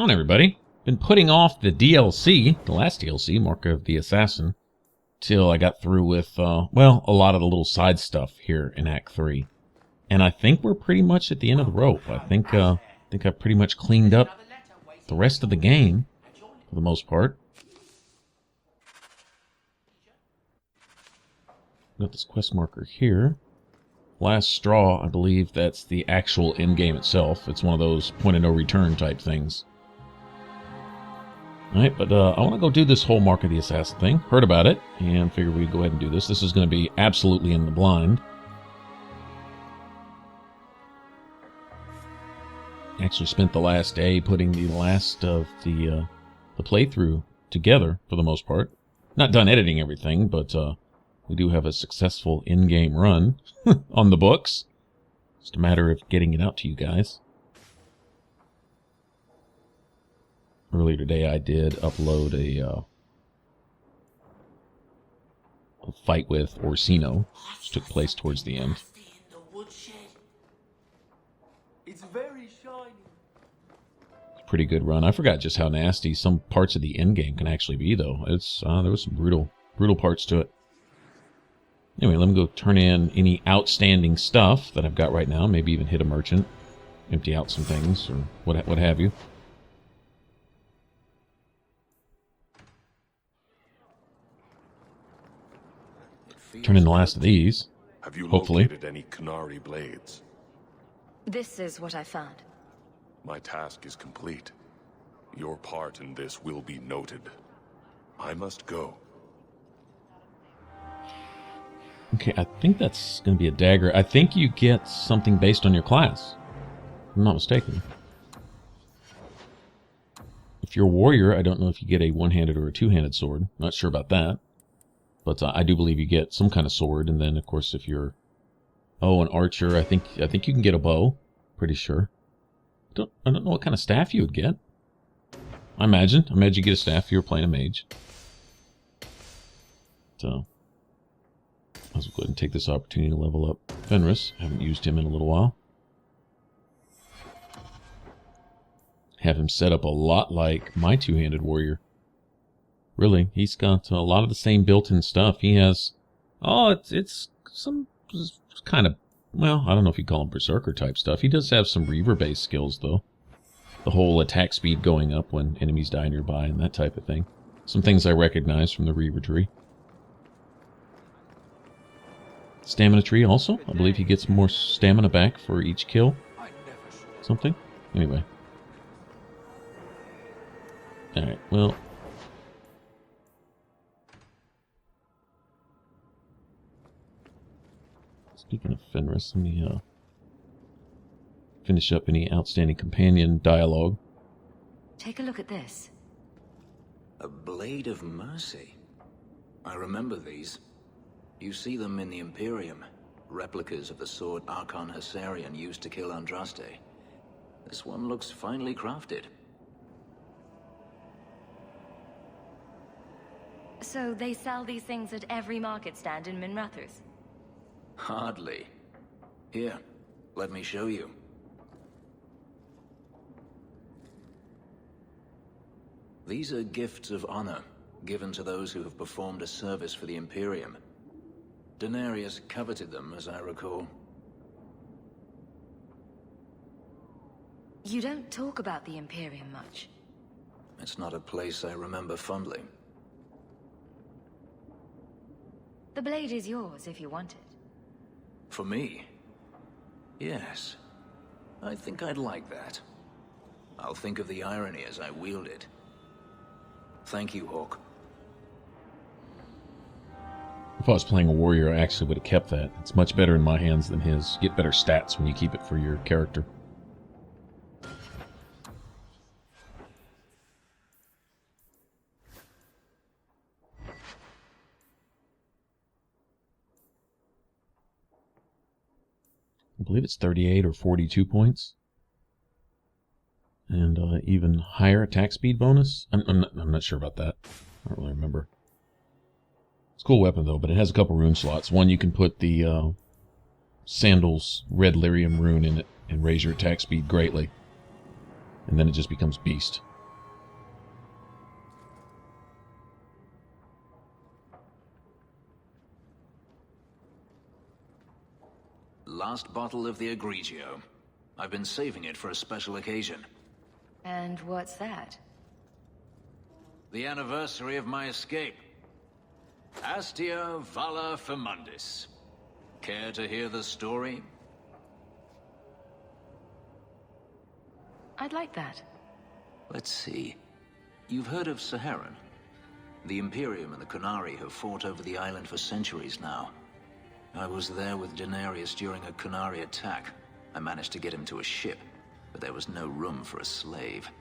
Come on, everybody. Been putting off the DLC, the last DLC, Mark of the Assassin, till I got through with, well, a lot of the little side stuff here in Act 3. And I think we're pretty much at the end of the rope. I think I've pretty much cleaned up the rest of the game, for the most part. Got this quest marker here. Last straw, I believe that's the actual end game itself. It's one of those point of no return type things. Alright, but I want to go do this whole Mark of the Assassin thing. Heard about it, and figured we'd go ahead and do this. This is going to be absolutely in the blind. Actually spent the last day putting the last of the playthrough together, for the most part. Not done editing everything, but we do have a successful in-game run on the books. Just a matter of getting it out to you guys. Earlier today, I did upload a fight with Orsino, which took place towards the end. It's very shiny. It's a pretty good run. I forgot just how nasty some parts of the end game can actually be, though. It's there was some brutal parts to it. Anyway, let me go turn in any outstanding stuff that I've got right now. Maybe even hit a merchant, empty out some things, or what have you. Turn in the last of these. Have you hopefully located any Canary blades? This is what I found. My task is complete. Your part in this will be noted. I must go. Okay, I think that's going to be a dagger. I think you get something based on your class, if I'm not mistaken. If you're a warrior, I don't know if you get a one-handed or a two-handed sword. Not sure about that. But I do believe you get some kind of sword, and then, of course, if you're... Oh, an archer, I think you can get a bow. Pretty sure. I don't know what kind of staff you would get. I imagine you get a staff if you're playing a mage. So... I'll go ahead and take this opportunity to level up Fenris. Haven't used him in a little while. Have him set up a lot like my two-handed warrior. Really, he's got a lot of the same built-in stuff. He has... Oh, it's some kind of... Well, I don't know if you call him Berserker type stuff. He does have some Reaver-based skills, though. The whole attack speed going up when enemies die nearby and that type of thing. Some things I recognize from the Reaver tree. Stamina tree also. I believe he gets more stamina back for each kill. Something. Anyway. Alright, well... Speaking of Fenris, let me finish up any outstanding companion dialogue. Take a look at this. A blade of mercy. I remember these. You see them in the Imperium. Replicas of the sword Archon Hessarian used to kill Andraste. This one looks finely crafted. So they sell these things at every market stand in Minrathous? Hardly. Here, let me show you. These are gifts of honor, given to those who have performed a service for the Imperium. Denarius coveted them, as I recall. You don't talk about the Imperium much. It's not a place I remember fondly. The blade is yours if you want it. For me? Yes. I think I'd like that. I'll think of the irony as I wield it. Thank you, Hawk. If I was playing a warrior, I actually would have kept that. It's much better in my hands than his. You get better stats when you keep it for your character. I believe it's 38 or 42 points. And even higher attack speed bonus. I'm not sure about that. I don't really remember. It's a cool weapon, though, but it has a couple rune slots. One, you can put the Sandal's Red Lyrium rune in it and raise your attack speed greatly. And then it just becomes Beast. last bottle of the Egregio. I've been saving it for a special occasion. And what's that? The anniversary of my escape. Astia Vala Firmundis. Care to hear the story? I'd like that. Let's see. You've heard of Saharan? The Imperium and the Qunari have fought over the island for centuries now. I was there with Denarius during a Qunari attack. I managed to get him to a ship, but there was no room for a slave.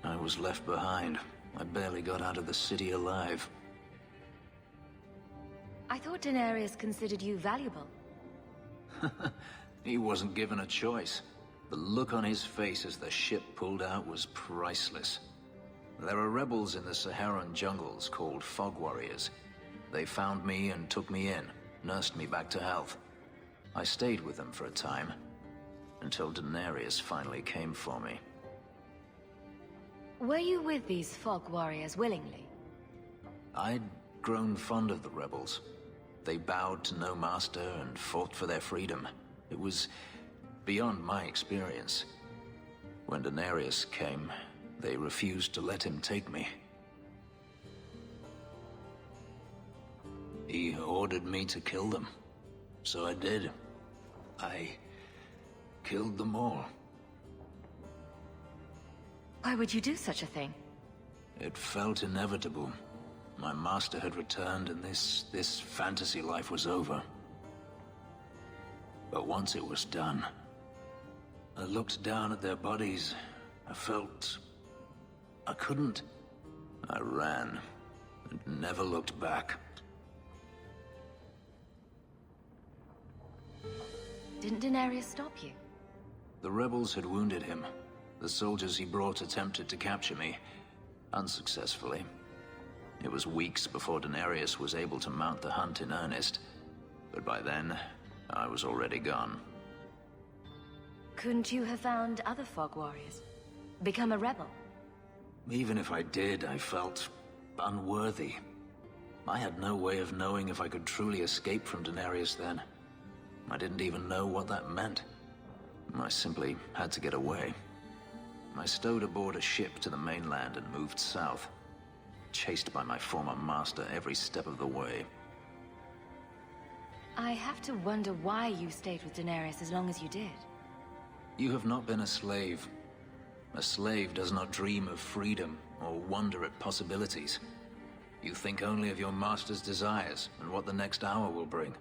I was left behind. I barely got out of the city alive. I thought Denarius considered you valuable. He wasn't given a choice. The look on his face as the ship pulled out was priceless. There are rebels in the Saharan jungles called Fog Warriors. They found me and took me in, nursed me back to health. I stayed with them for a time, until Denarius finally came for me. Were you with these Fog Warriors willingly? I'd grown fond of the rebels. They bowed to no master and fought for their freedom. It was beyond my experience. When Denarius came, they refused to let him take me. He ordered me to kill them. So I did. I killed them all. Why would you do such a thing? It felt inevitable. My master had returned and this fantasy life was over. But once it was done, I looked down at their bodies. I felt I couldn't. I ran and never looked back. Didn't Denarius stop you? The rebels had wounded him. The soldiers he brought attempted to capture me, unsuccessfully. It was weeks before Denarius was able to mount the hunt in earnest, but by then, I was already gone. Couldn't you have found other Fog Warriors? Become a rebel? Even if I did, I felt unworthy. I had no way of knowing if I could truly escape from Denarius then. I didn't even know what that meant. I simply had to get away. I stowed aboard a ship to the mainland and moved south, chased by my former master every step of the way. I have to wonder why you stayed with Denarius as long as you did. You have not been a slave. A slave does not dream of freedom or wonder at possibilities. You think only of your master's desires and what the next hour will bring.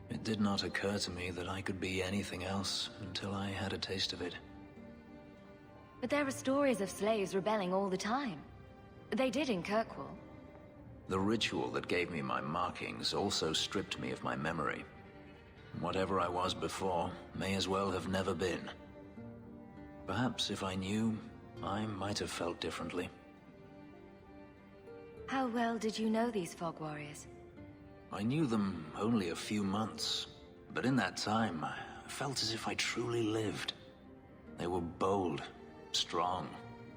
It did not occur to me that I could be anything else until I had a taste of it. But there are stories of slaves rebelling all the time. They did in Kirkwall. The ritual that gave me my markings also stripped me of my memory. Whatever I was before may as well have never been. Perhaps if I knew, I might have felt differently. How well did you know these Fog Warriors? I knew them only a few months, but in that time, I felt as if I truly lived. They were bold, strong,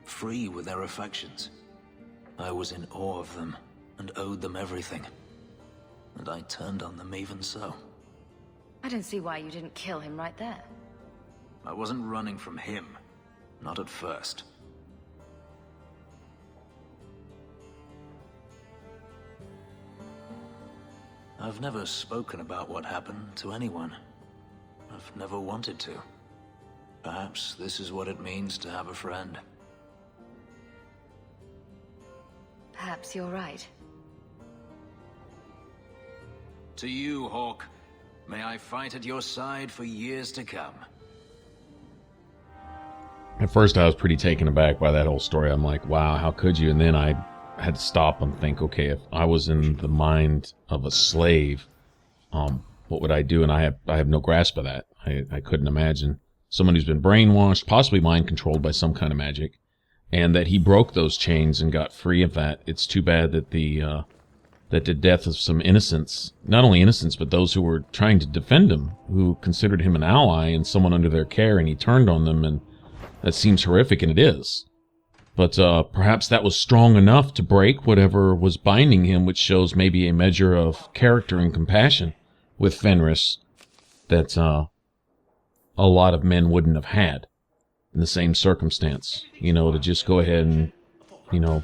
free with their affections. I was in awe of them and owed them everything. And I turned on them even so. I don't see why you didn't kill him right there. I wasn't running from him. Not at first. I've never spoken about what happened to anyone. I've never wanted to. Perhaps this is what it means to have a friend. Perhaps you're right. To you, Hawk. May I fight at your side for years to come. At first, I was pretty taken aback by that whole story. I'm like, wow, how could you? And then I had to stop and think, okay, if I was in the mind of a slave, what would I do? And I have no grasp of that. I couldn't imagine someone who's been brainwashed, possibly mind controlled by some kind of magic, and that he broke those chains and got free of that. It's too bad that the death of some innocents, not only innocents, but those who were trying to defend him, who considered him an ally and someone under their care, and he turned on them, and that seems horrific, and it is. But perhaps that was strong enough to break whatever was binding him, which shows maybe a measure of character and compassion with Fenris. that a lot of men wouldn't have had in the same circumstance. You know, to just go ahead and, you know,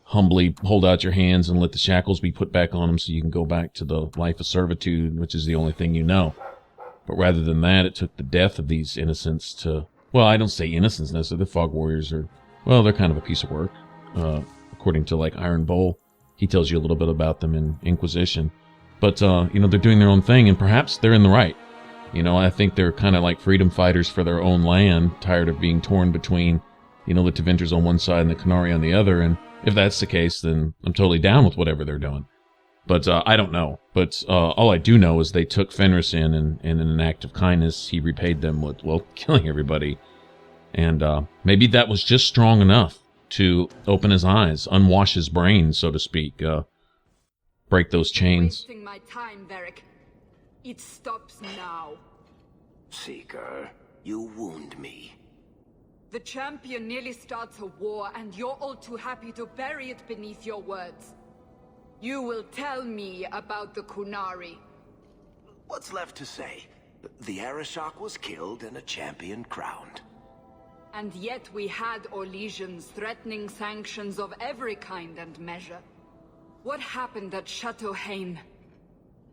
humbly hold out your hands and let the shackles be put back on them so you can go back to the life of servitude, which is the only thing you know. But rather than that, it took the death of these innocents to... Well, I don't say innocents necessarily. The Fog Warriors are... Well, they're kind of a piece of work. According to, like, Iron Bull, he tells you a little bit about them in Inquisition. But, you know, they're doing their own thing, and perhaps they're in the right. You know, I think they're kind of like freedom fighters for their own land, tired of being torn between, you know, the Tevinters on one side and the Qunari on the other. And if that's the case, then I'm totally down with whatever they're doing. But I don't know. But all I do know is they took Fenris in, and in an act of kindness, he repaid them with, well, killing everybody. And maybe that was just strong enough to open his eyes, unwash his brain, so to speak, break those chains. Wasting my time, Varric. It stops now. Seeker, you wound me. The champion nearly starts a war, and you're all too happy to bury it beneath your words. You will tell me about the Qunari. What's left to say? The Arishok was killed and a champion crowned. And yet we had Orlesians threatening sanctions of every kind and measure. What happened at Chateau Haine?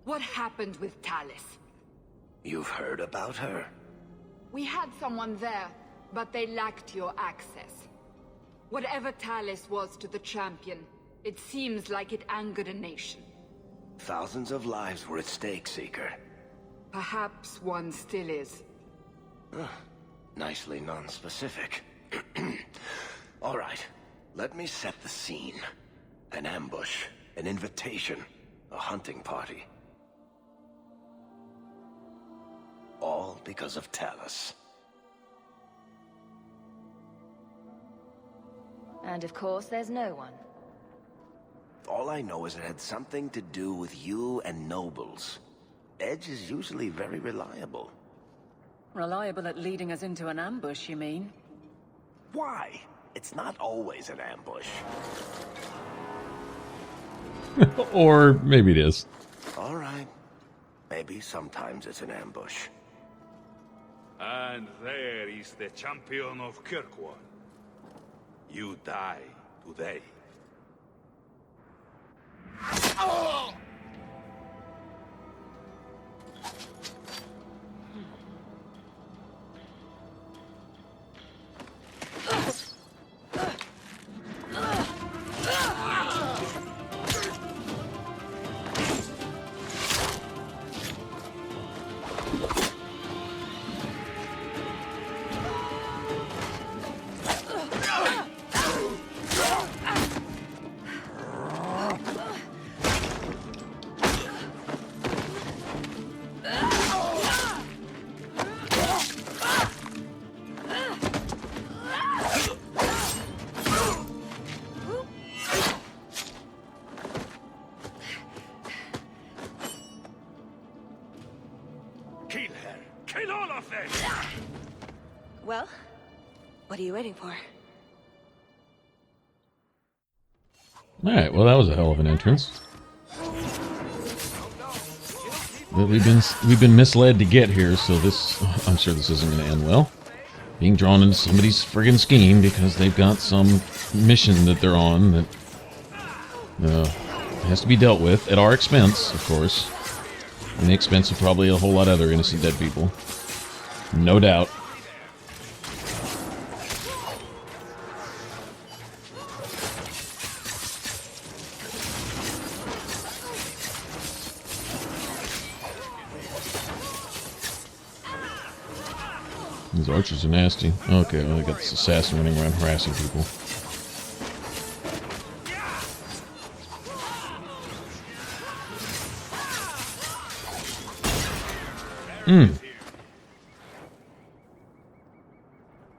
What happened with Tallis? You've heard about her? We had someone there, but they lacked your access. Whatever Tallis was to the champion, it seems like it angered a nation. Thousands of lives were at stake, Seeker. Perhaps one still is. Nicely non-specific. All right, let me set the scene. An ambush, an invitation, a hunting party. All because of Tallis. And of course, there's no one. All I know is it had something to do with you and nobles. Edge is usually very reliable. Reliable at leading us into an ambush, you mean? Why? It's not always an ambush. Or maybe it is. All right. Maybe sometimes it's an ambush. And there is the champion of Kirkwall. You die today. Kill her! Kill all of them! Well, what are you waiting for? Alright, well that was a hell of an entrance. But we've been misled to get here, so this... I'm sure this isn't going to end well. Being drawn into somebody's friggin' scheme because they've got some mission that they're on that has to be dealt with at our expense, of course. And the expense of probably a whole lot of other innocent dead people. No doubt. These archers are nasty. Okay, well, I got this assassin running around harassing people.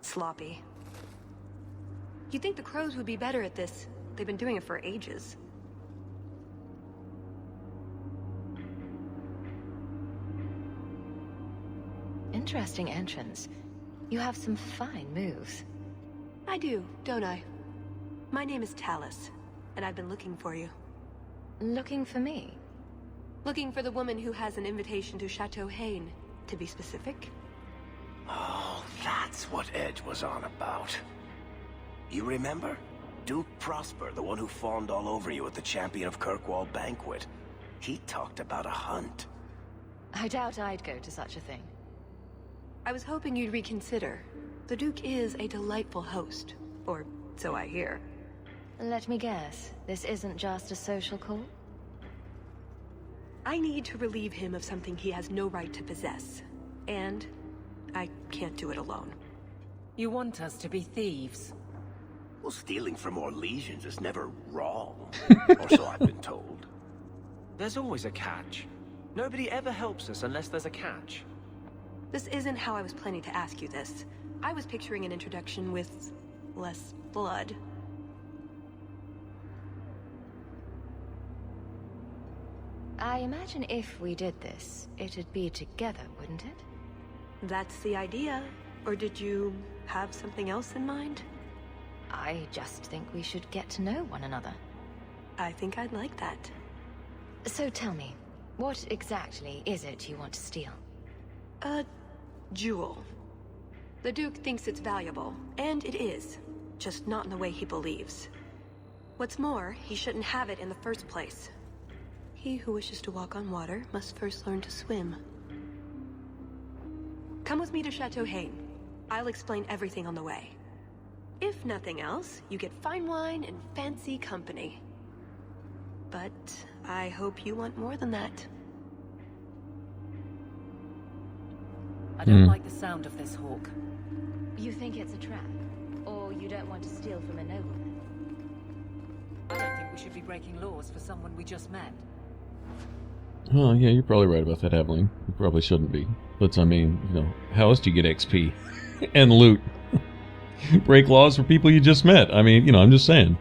Sloppy. You'd think the crows would be better at this. They've been doing it for ages. Interesting entrance. You have some fine moves. I do, don't I? My name is Tallis, and I've been looking for you. Looking for me? Looking for the woman who has an invitation to Chateau Haine, to be specific. Oh, that's what Edge was on about. You remember? Duke Prosper, the one who fawned all over you at the Champion of Kirkwall banquet. He talked about a hunt. I doubt I'd go to such a thing. I was hoping you'd reconsider. The Duke is a delightful host, or so I hear. Let me guess, this isn't just a social call? I need to relieve him of something he has no right to possess. And I can't do it alone. You want us to be thieves? Well, stealing from more legions is never wrong. Or so I've been told. There's always a catch. Nobody ever helps us unless there's a catch. This isn't how I was planning to ask you this. I was picturing an introduction with less blood. I imagine if we did this, it'd be together, wouldn't it? That's the idea. Or did you have something else in mind? I just think we should get to know one another. I think I'd like that. So tell me, what exactly is it you want to steal? A jewel. The Duke thinks it's valuable, and it is. Just not in the way he believes. What's more, he shouldn't have it in the first place. He who wishes to walk on water must first learn to swim. Come with me to Chateau Haine. I'll explain everything on the way. If nothing else, you get fine wine and fancy company. But I hope you want more than that. I don't like the sound of this, Hawk. You think it's a trap? Or you don't want to steal from a nobleman? I don't think we should be breaking laws for someone we just met. Oh, yeah, you're probably right about that, Aveline. You probably shouldn't be. But, I mean, you know, how else do you get XP? And loot? Break laws for people you just met. I mean, you know, I'm just saying.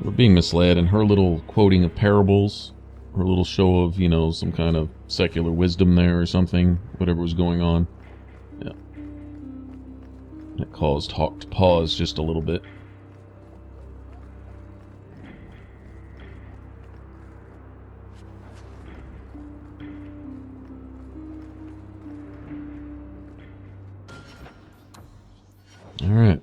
We're being misled, and her little quoting of parables, her little show of, you know, some kind of secular wisdom there or something, whatever was going on. Yeah. That caused Hawk to pause just a little bit. All right.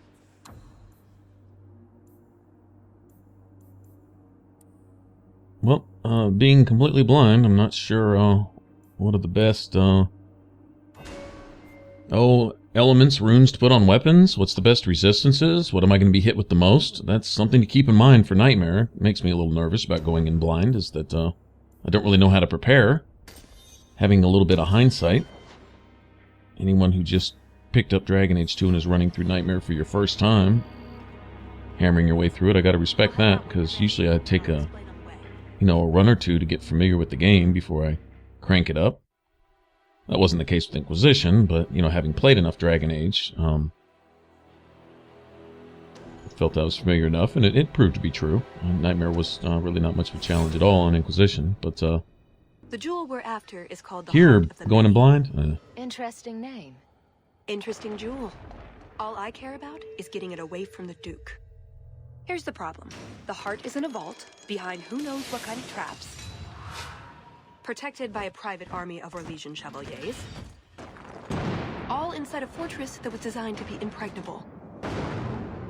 Well, being completely blind, I'm not sure what are the best elements, runes to put on weapons. What's the best resistances? What am I going to be hit with the most? That's something to keep in mind for Nightmare. It makes me a little nervous about going in blind, is that I don't really know how to prepare. Having a little bit of hindsight. Anyone who just picked up Dragon Age 2 and is running through Nightmare for your first time, hammering your way through it, I gotta respect that, because usually I take a run or two to get familiar with the game before I crank it up. That wasn't the case with Inquisition, but, you know, having played enough Dragon Age, I felt I was familiar enough, and it proved to be true. Nightmare was really not much of a challenge at all on Inquisition, but the jewel we're after is called the here, Heart of the going in Many. blind? Interesting name. Interesting jewel. All I care about is getting it away from the Duke. Here's the problem. The heart is in a vault, behind who knows what kind of traps. Protected by a private army of Orlesian chevaliers. All inside a fortress that was designed to be impregnable.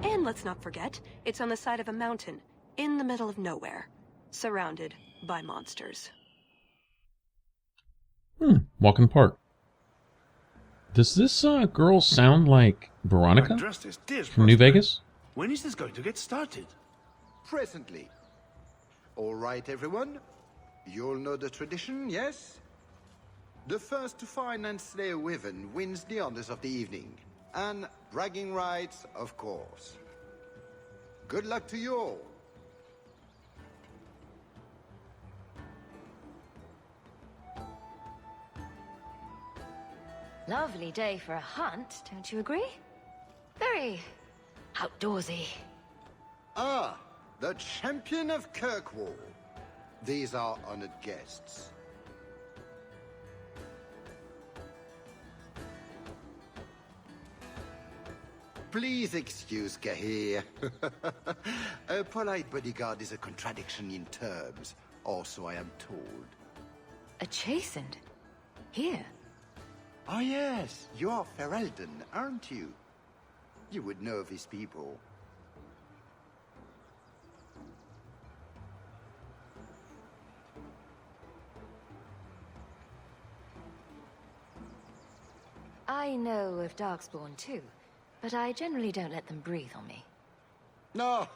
And let's not forget, it's on the side of a mountain, in the middle of nowhere, surrounded by monsters. Walk in the park. Does this girl sound like Veronica from New Vegas? When is this going to get started? Presently. All right, everyone. You'll know the tradition, yes? The first to find and slay a wyvern wins the honors of the evening. And bragging rights, of course. Good luck to you all. Lovely day for a hunt, don't you agree? Very outdoorsy. Ah, the champion of Kirkwall. These are honored guests. Please excuse Gahir. A polite bodyguard is a contradiction in terms. or so I am told. A chastened? Here? Oh yes, you're Ferelden, aren't you? You would know these people. I know of Darkspawn too, but I generally don't let them breathe on me. No,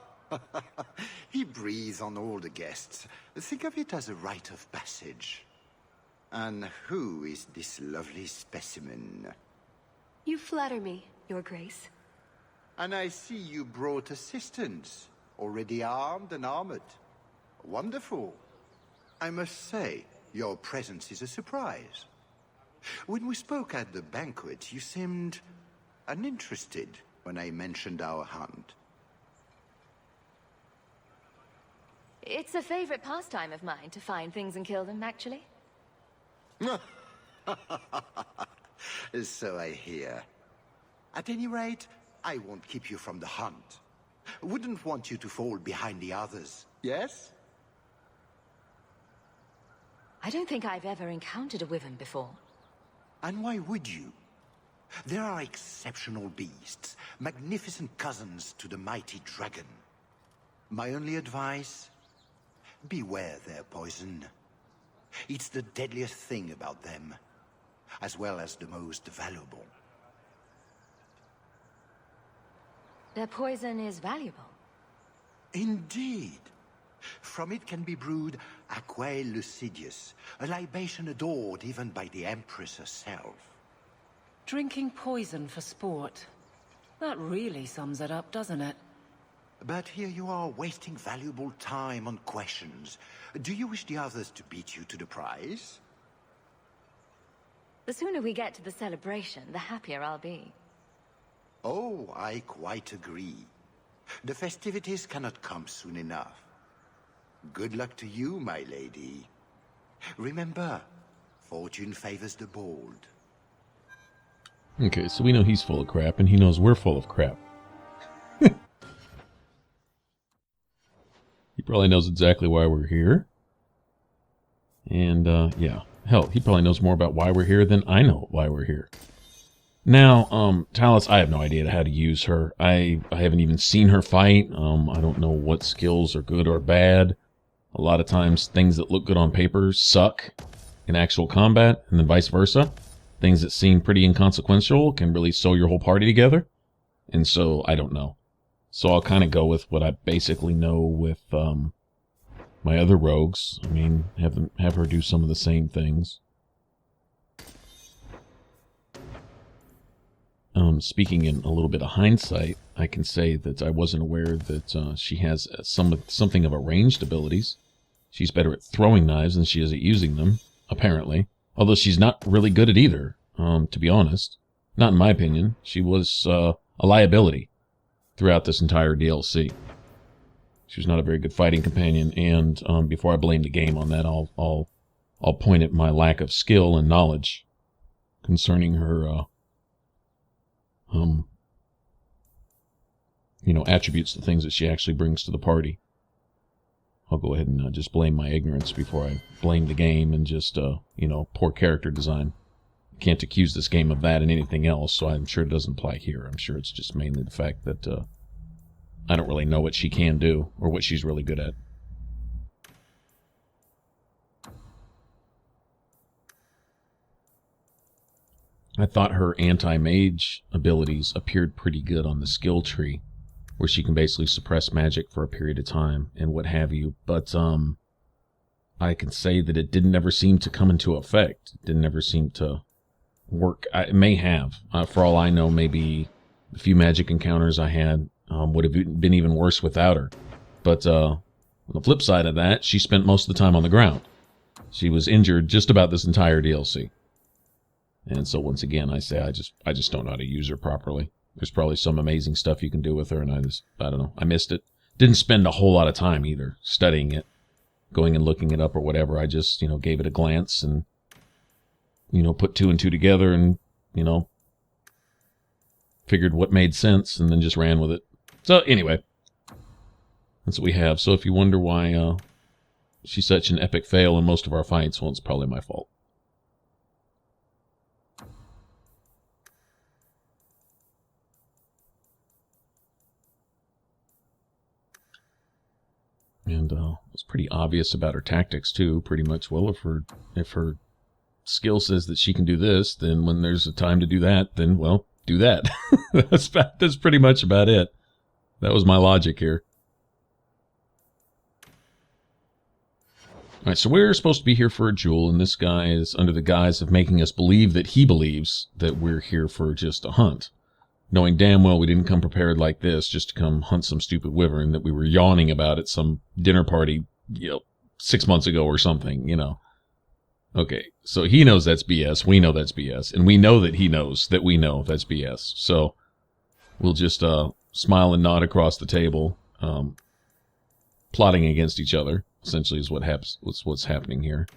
he breathes on all the guests. Think of it as a rite of passage. And who is this lovely specimen? You flatter me, Your Grace. And I see you brought assistants, already armed and armored. Wonderful. I must say, your presence is a surprise. When we spoke at the banquet, you seemed uninterested when I mentioned our hunt. It's a favorite pastime of mine to find things and kill them, actually. So I hear. At any rate, I won't keep you from the hunt. Wouldn't want you to fall behind the others, yes? I don't think I've ever encountered a wyvern before. And why would you? There are exceptional beasts, magnificent cousins to the mighty dragon. My only advice? Beware their poison. It's the deadliest thing about them, as well as the most valuable. Their poison is valuable. Indeed. From it can be brewed Aquae Lucidius, a libation adored even by the Empress herself. Drinking poison for sport. That really sums it up, doesn't it? But here you are wasting valuable time on questions. Do you wish the others to beat you to the prize? The sooner we get to the celebration, the happier I'll be. Oh, I quite agree. The festivities cannot come soon enough. Good luck to you, my lady. Remember, fortune favors the bold. Okay, so we know he's full of crap, and he knows we're full of crap. He probably knows exactly why we're here. And, yeah. Hell, he probably knows more about why we're here than I know why we're here. Now, Tallis, I have no idea how to use her. I haven't even seen her fight. I don't know what skills are good or bad. A lot of times, things that look good on paper suck in actual combat, and then vice versa. Things that seem pretty inconsequential can really sew your whole party together. And so, I don't know. So I'll kind of go with what I basically know with my other rogues. I mean, have her do some of the same things. Speaking in a little bit of hindsight, I can say that I wasn't aware that she has something of a ranged abilities. She's better at throwing knives than she is at using them, apparently. Although she's not really good at either, to be honest. Not in my opinion. She was a liability throughout this entire DLC. She was not a very good fighting companion, and before I blame the game on that, I'll point at my lack of skill and knowledge concerning her attributes, the things that she actually brings to the party. I'll go ahead and just blame my ignorance before I blame the game and just, poor character design. Can't accuse this game of that and anything else, so I'm sure it doesn't apply here. I'm sure it's just mainly the fact that I don't really know what she can do or what she's really good at. I thought her anti-mage abilities appeared pretty good on the skill tree, where she can basically suppress magic for a period of time and what have you. But I can say that it didn't ever seem to come into effect. It didn't ever seem to work. It may have. For all I know, maybe the few magic encounters I had would have been even worse without her. But on the flip side of that, she spent most of the time on the ground. She was injured just about this entire DLC. And so once again, I say I just don't know how to use her properly. There's probably some amazing stuff you can do with her, and I don't know. I missed it. Didn't spend a whole lot of time either studying it, going and looking it up or whatever. I just, gave it a glance and, put two and two together and, figured what made sense and then just ran with it. So anyway, that's what we have. So if you wonder why she's such an epic fail in most of our fights. Well, it's probably my fault. And it's pretty obvious about her tactics too. Pretty much, well, if her skill says that she can do this, then when there's a time to do that, then well, do that. That's pretty much about it. That was my logic here. All right, so we're supposed to be here for a jewel, and this guy is under the guise of making us believe that he believes that we're here for just a hunt, knowing damn well we didn't come prepared like this just to come hunt some stupid wyvern that we were yawning about at some dinner party, 6 months ago or something, Okay, so he knows that's BS, we know that's BS, and we know that he knows that we know that's BS. So we'll just smile and nod across the table, plotting against each other, essentially is what's happening here.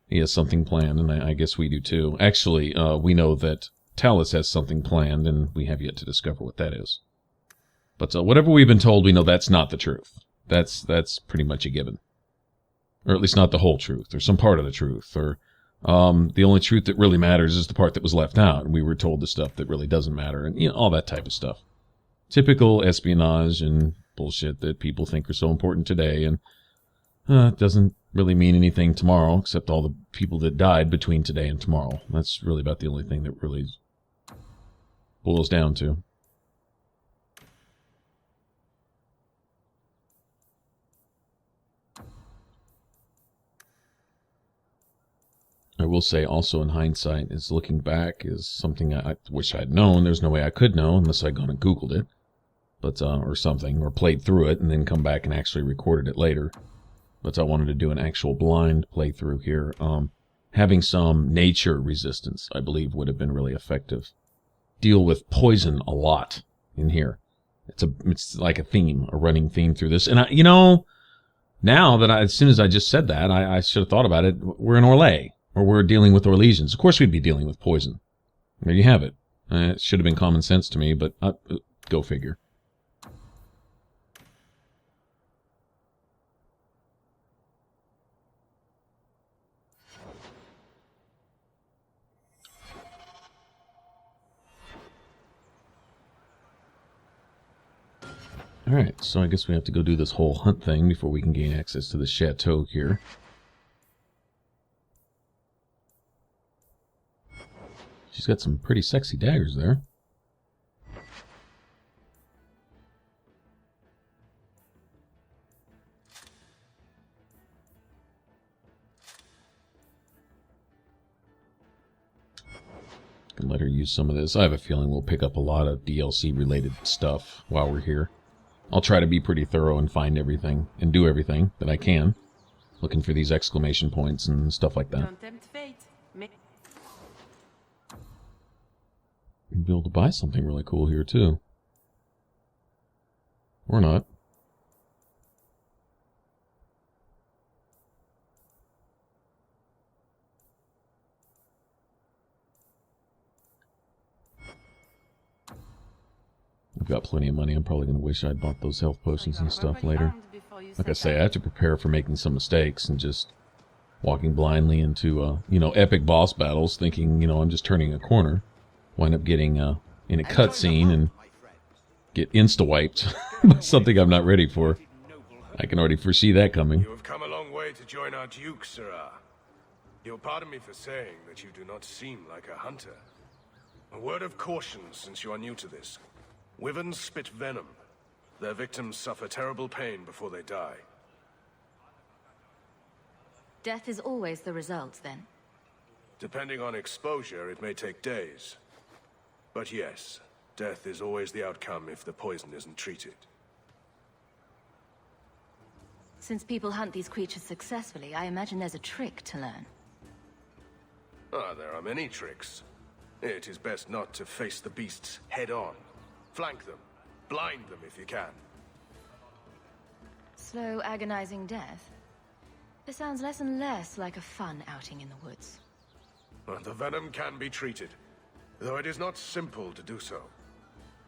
He has something planned, and I guess we do too. Actually, we know that Tallis has something planned, and we have yet to discover what that is. But whatever we've been told, we know that's not the truth. That's pretty much a given. Or at least not the whole truth, or some part of the truth, or the only truth that really matters is the part that was left out, and we were told the stuff that really doesn't matter, and all that type of stuff. Typical espionage and bullshit that people think are so important today, and it doesn't really mean anything tomorrow, except all the people that died between today and tomorrow. That's really about the only thing that really boils down to. I will say also in hindsight is looking back is something I wish I'd known. There's no way I could know unless I'd gone and Googled it, but or something, or played through it and then come back and actually recorded it later. But I wanted to do an actual blind playthrough here. Having some nature resistance, I believe, would have been really effective. Deal with poison a lot in here. It's like a theme, a running theme through this. And now that as soon as I just said that, I should have thought about it. We're in Orlais. Or we're dealing with Orlesians. Of course we'd be dealing with poison. There you have it. It should have been common sense to me, but go figure. Alright, so I guess we have to go do this whole hunt thing before we can gain access to the chateau here. She's got some pretty sexy daggers there. Can let her use some of this. I have a feeling we'll pick up a lot of DLC related stuff while we're here. I'll try to be pretty thorough and find everything and do everything that I can. Looking for these exclamation points and stuff like that. You'll be able to buy something really cool here too. Or not. I've got plenty of money. I'm probably going to wish I'd bought those health potions and stuff later. Like I say, I have to prepare for making some mistakes and just walking blindly into, epic boss battles thinking, I'm just turning a corner. Wind up getting in a cutscene and get insta-wiped by something I'm not ready for. I can already foresee that coming. You have come a long way to join our Duke, Sirrah. You'll pardon me for saying that you do not seem like a hunter. A word of caution since you are new to this. Wyverns spit venom. Their victims suffer terrible pain before they die. Death is always the result, then? Depending on exposure, it may take days. But yes, death is always the outcome if the poison isn't treated. Since people hunt these creatures successfully, I imagine there's a trick to learn. There are many tricks. It is best not to face the beasts head-on. Flank them. Blind them if you can. Slow, agonizing death? This sounds less and less like a fun outing in the woods. The venom can be treated, though it is not simple to do so.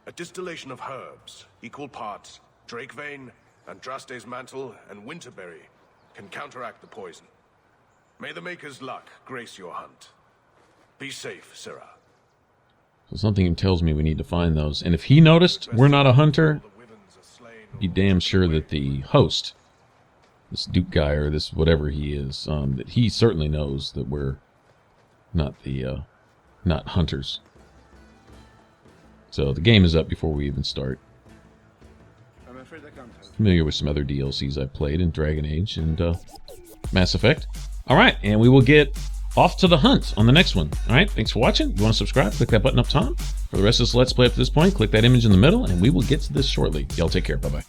A distillation of herbs, equal parts Drake Vein, Andraste's Mantle, and Winterberry, can counteract the poison. May the Maker's luck grace your hunt. Be safe, Sirrah. So something tells me we need to find those. And if he noticed we're not a hunter, be damn sure that the host, this Duke guy or this whatever he is, that he certainly knows that we're not the not hunters. So the game is up before we even start. I'm afraid I can't help. Familiar with some other DLCs I played in Dragon Age and Mass Effect. All right, and we will get off to the hunt on the next one. All right, thanks for watching. If you want to subscribe, click that button up top. For the rest of this Let's Play up to this point, click that image in the middle, and we will get to this shortly. Y'all take care. Bye-bye.